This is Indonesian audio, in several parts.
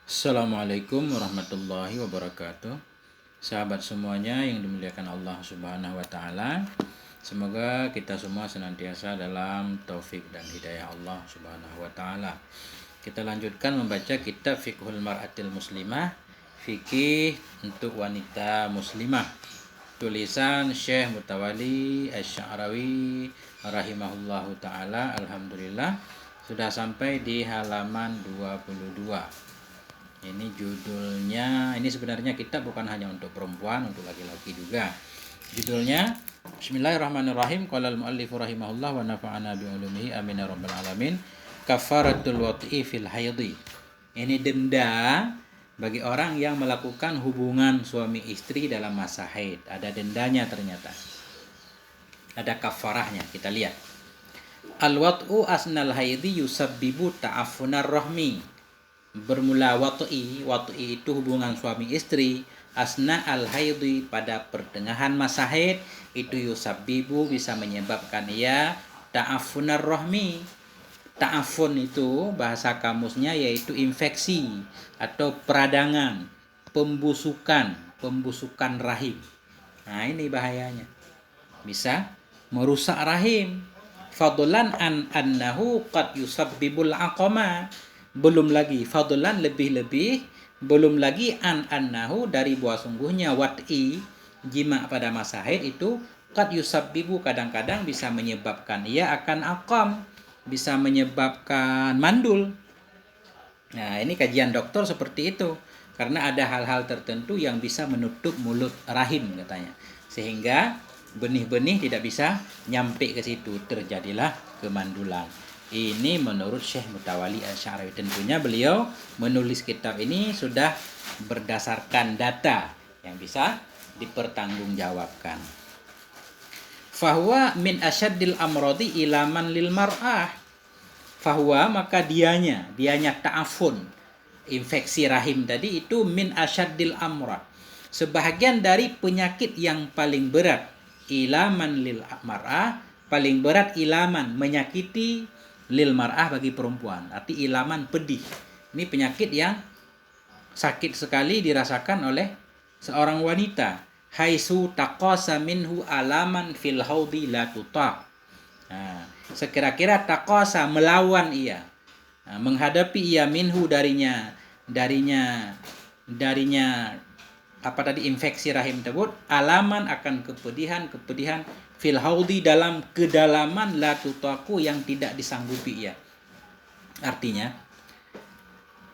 Assalamualaikum warahmatullahi wabarakatuh. Sahabat semuanya yang dimuliakan Allah Subhanahu wa taala. Semoga kita semua senantiasa dalam taufik dan hidayah Allah Subhanahu wa taala. Kita lanjutkan membaca kitab Fiqhul Mar'atil Muslimah, fikih untuk wanita muslimah. Tulisan Syekh Mutawalli Asy-Sya'rawi rahimahullahu taala. Alhamdulillah sudah sampai di halaman 22. Ini judulnya, ini sebenarnya kitab bukan hanya untuk perempuan, untuk laki-laki juga. Judulnya Bismillahirrahmanirrahim. Qala al-muallif rahimahullah wa nafa'ana bi ulumihi amin ya rabbal alamin. Kafaratul wat'i fil haidhi. Ini denda bagi orang yang melakukan hubungan suami istri dalam masa haid. Ada dendanya ternyata. Ada kafarahnya, kita lihat. Al-wat'u asnal haidhi yusabbibu ta'affunar rahmi. Bermula wat'i itu hubungan suami istri, asna al-haidhi pada pertengahan masa haid, itu yusabbibu bisa menyebabkan ia ta'affunar rahmi. Ta'affun itu bahasa kamusnya yaitu infeksi atau peradangan, pembusukan rahim. Nah, ini bahayanya. Bisa merusak rahim. Fadlan an annahu qad yusabbibul aqama. Belum lagi fadlan lebih-lebih, belum lagi an annahu dari buah sungguhnya wat'i jima pada masa haid itu qad yusabbibu kadang-kadang bisa menyebabkan ia akan aqam, bisa menyebabkan mandul. Nah, ini kajian dokter seperti itu. Karena ada hal-hal tertentu yang bisa menutup mulut rahim katanya. Sehingga benih-benih tidak bisa nyampe ke situ, terjadilah kemandulan. Ini menurut Syekh Mutawalli Asy-Sya'rawi. Tentunya beliau menulis kitab ini sudah berdasarkan data yang bisa dipertanggungjawabkan. Fahuwa min asyaddil amradi ilaman lil mar'ah. Fahuwa maka dianya ta'afun, infeksi rahim tadi itu min asyaddil amrad. Sebahagian dari penyakit yang paling berat, ilaman lil mar'ah, paling berat ilaman menyakiti lil mar'ah bagi perempuan. Arti ilaman pedih. Ini penyakit yang sakit sekali dirasakan oleh seorang wanita. Haisu taqasa minhu alaman fil haudi la tutaq. Nah, sekira-kira taqasa melawan ia. Nah, menghadapi ia minhu darinya apa tadi infeksi rahim tersebut, alaman akan kepedihan fil haudi dalam kedalaman la tutaku yang tidak disanggupi ya. Artinya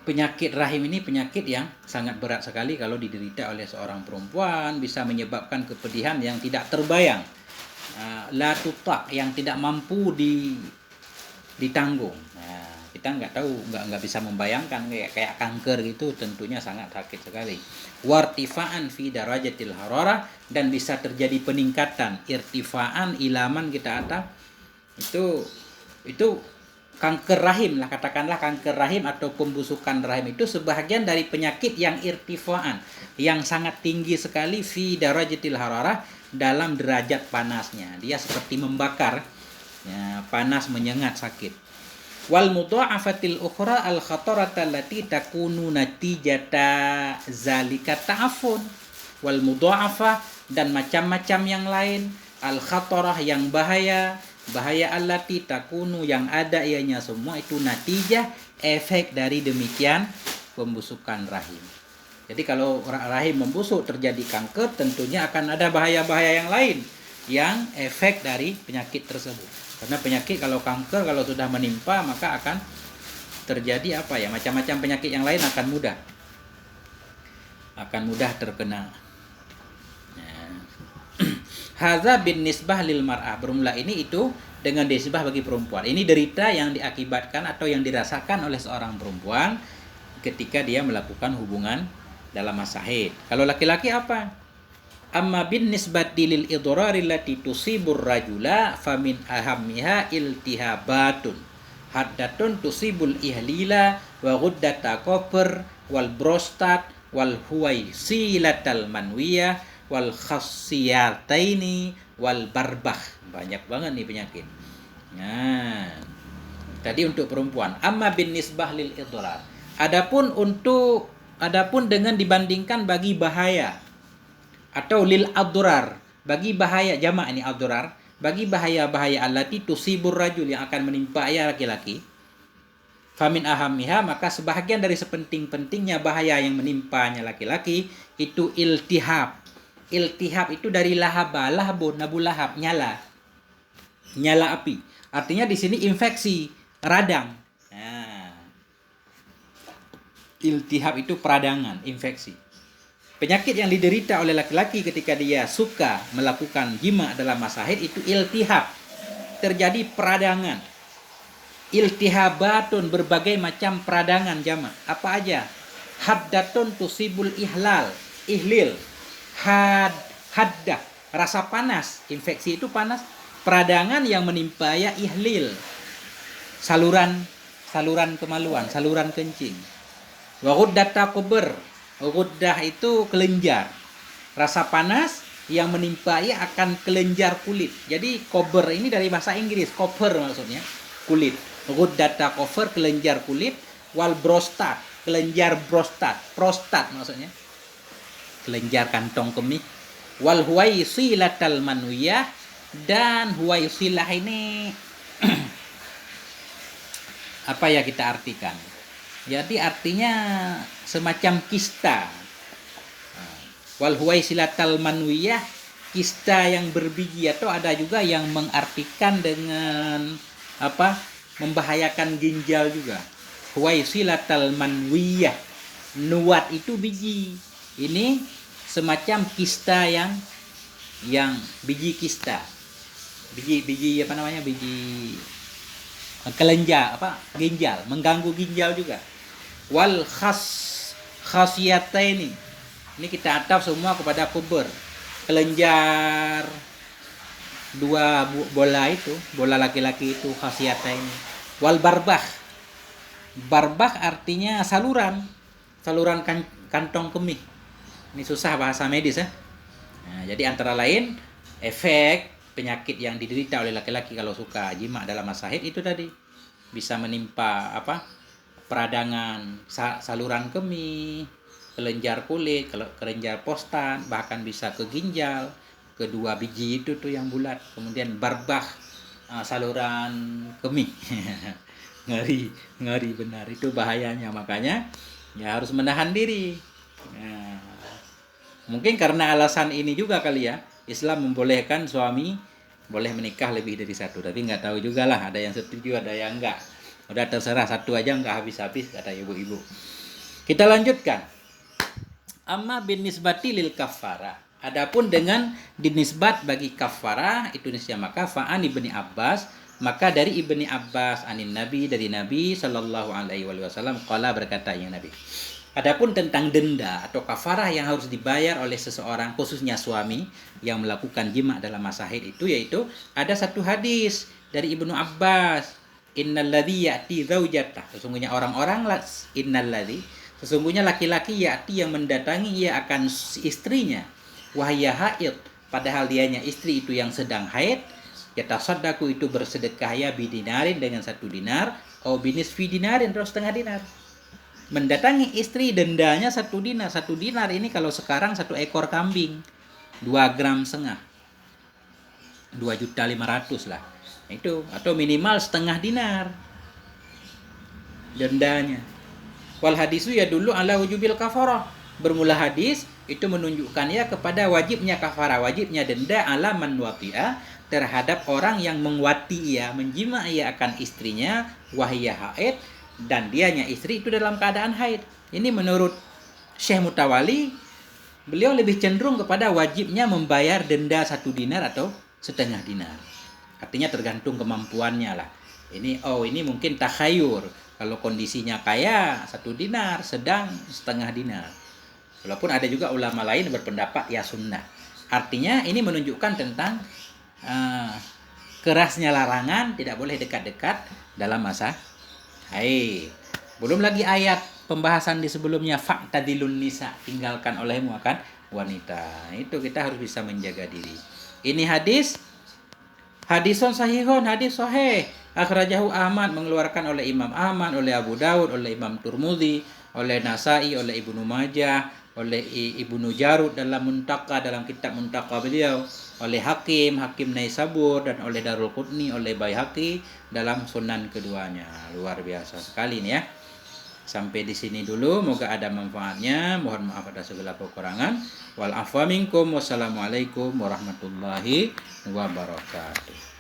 penyakit rahim ini penyakit yang sangat berat sekali kalau diderita oleh seorang perempuan, bisa menyebabkan kepedihan yang tidak terbayang. La tutak yang tidak mampu ditanggung. Nah, kita nggak tahu, nggak bisa membayangkan kayak kanker gitu, tentunya sangat sakit sekali. Wartifaan fi darajatil hararah, dan bisa terjadi peningkatan irtifaan ilaman kita atas itu kanker rahim lah, katakanlah kanker rahim atau pembusukan rahim itu sebahagian dari penyakit yang irtifaan yang sangat tinggi sekali fi darajatil hararah, dalam derajat panasnya. Dia seperti membakar ya, panas menyengat sakit. Wal mudha'afatil ukhra al khatarata allati takunu natijata zalika ta'affun. Wal mudha'afah, dan macam-macam yang lain, al khatarah yang bahaya allati takunu yang ada ianya semua itu natijah efek dari demikian pembusukan rahim. Jadi kalau rahim membusuk terjadi kanker, tentunya akan ada bahaya-bahaya yang lain yang efek dari penyakit tersebut. Karena penyakit kalau kanker kalau sudah menimpa maka akan terjadi apa ya, macam-macam penyakit yang lain akan mudah terkena. Hadza bin nisbah lil mar'ah, bermula ini itu dengan nisbah bagi perempuan. Ini derita yang diakibatkan atau yang dirasakan oleh seorang perempuan ketika dia melakukan hubungan dalam masa haid. Kalau laki-laki apa? Amma bin nisbati lil idrari allati tusibur rajula famin ahammiha iltihabatun haddatun tusibul ihlila wa ghuddata kofr wal prostat wal huwaisilatal manwiyah wal khassiyataini wal barbah. Banyak banget nih penyakit. Nah, tadi untuk perempuan. Amma bin nisbah lil idrar, Adapun dengan dibandingkan bagi bahaya atau lil adrar, bagi bahaya, jamak ini adrar, bagi bahaya-bahaya allati tusibur rajul, yang akan menimpa ya laki-laki. Famin ahamiha, maka sebahagian dari sepenting-pentingnya bahaya yang menimpanya laki-laki itu iltihab. Iltihab itu dari lahaba, lahabun, nabu lahab, nyala. Nyala api. Artinya di sini infeksi, radang. Nah, iltihab itu peradangan, infeksi. Penyakit yang diderita oleh laki-laki ketika dia suka melakukan jima dalam masa haid itu iltihab. Terjadi peradangan. Iltihabatun, berbagai macam peradangan jama. Apa aja? Haddatun tusibul ihlil. Haddah, rasa panas. Infeksi itu panas. Peradangan yang menimpa ya ihlil. Saluran kemaluan, saluran kencing. Wa ghuddata kubur. Ghuddah itu kelenjar. Rasa panas yang menimpa ya akan kelenjar kulit. Jadi kober ini dari bahasa Inggris, koper maksudnya, kulit. Ghuddata kofer, kelenjar kulit. Wal prostat, kelenjar prostat maksudnya, kelenjar kantong kemih. Wal huwaisilatal manwiyah, dan huwaisilah ini apa ya kita artikan? Jadi artinya semacam kista. Wal huwaisilatal manwiyah, kista yang berbiji, atau ada juga yang mengartikan dengan apa? Membahayakan ginjal juga. Huwaisilatal manwiyah. Nuat itu biji. Ini semacam kista yang biji kista. Biji apa namanya? Biji kelenjar ginjal, mengganggu ginjal juga. Wal khasiyataini, ini kita atap semua kepada kubur. Kelenjar dua bola itu, bola laki-laki itu khasiyataini. Wal barbah artinya saluran kantong kemih. Ini susah bahasa medis ya. Nah, jadi antara lain efek penyakit yang diderita oleh laki-laki kalau suka jima dalam masa haid itu tadi bisa menimpa peradangan saluran kemih, kelenjar kulit, kelenjar prostat, bahkan bisa ke ginjal, kedua biji itu tuh yang bulat. Kemudian barbah, saluran kemih. ngeri benar, itu bahayanya. Makanya ya harus menahan diri. Nah, mungkin karena alasan ini juga kali ya, Islam membolehkan suami boleh menikah lebih dari satu. Tapi nggak tahu juga lah, ada yang setuju, ada yang enggak. Udah terserah, satu aja nggak habis-habis kata ibu-ibu. Kita lanjutkan. Amma bin nisbati lil kafara. Adapun dengan dinisbat bagi kafara itu nisya, maka fa'an ibni Abbas, maka dari ibni Abbas anin Nabi, dari Nabi sallallahu alaihi wasallam, qala, berkata yang Nabi. Adapun tentang denda atau kafarah yang harus dibayar oleh seseorang, khususnya suami yang melakukan jima dalam masa haid itu, yaitu ada satu hadis dari Ibnu Abbas, innalladzi ya'ti zaujatah, sesungguhnya sesungguhnya laki-laki ya'ti yang mendatangi ia akan istrinya, wahya haid, padahal dianya istri itu yang sedang haid, yatasaddaqu itu bersedekah ya bidinarin dengan 1 dinar, atau binisfi dinarin, terus setengah dinar. Mendatangi istri dendanya 1 dinar. 1 dinar ini kalau sekarang 1 ekor kambing, 2,5 gram, 2.500.000 lah. Itu, atau minimal setengah dinar dendanya. Wal hadisu ya dulu ala wujubil kafarah. Bermula hadis itu menunjukkan ya kepada wajibnya kafarah, wajibnya denda ala man wati'a, terhadap orang yang mengwati ia, menjima ia akan istrinya, wahiyya haid, dan dianya istri itu dalam keadaan haid. Ini menurut Syekh Mutawali, beliau lebih cenderung kepada wajibnya membayar denda 1 dinar atau setengah dinar. Artinya tergantung kemampuannya lah. Ini mungkin takhayur. Kalau kondisinya kaya 1 dinar, sedang setengah dinar. Walaupun ada juga ulama lain berpendapat ya sunnah. Artinya ini menunjukkan tentang kerasnya larangan, tidak boleh dekat-dekat dalam masa haid. Belum lagi ayat pembahasan di sebelumnya, fa'tadilun nisa, tinggalkan olehmu akan wanita. Itu kita harus bisa menjaga diri. Ini hadisun sahihun, hadis sahih Akhrajahu Ahmad, mengeluarkan oleh Imam Ahmad, oleh Abu Daud, oleh Imam Turmudi, oleh Nasai, oleh Ibnu Majah, oleh Ibnu Jarud dalam Muntaka, dalam kitab Muntaka beliau, oleh Hakim Naisabur, dan oleh Darul Qutni, oleh Baihaqi dalam Sunan keduanya. Luar biasa sekali nih ya. Sampai di sini dulu, moga ada manfaatnya. Mohon maaf atas segala kekurangan. Wal afwa minkum. Wassalamualaikum warahmatullahi wabarakatuh.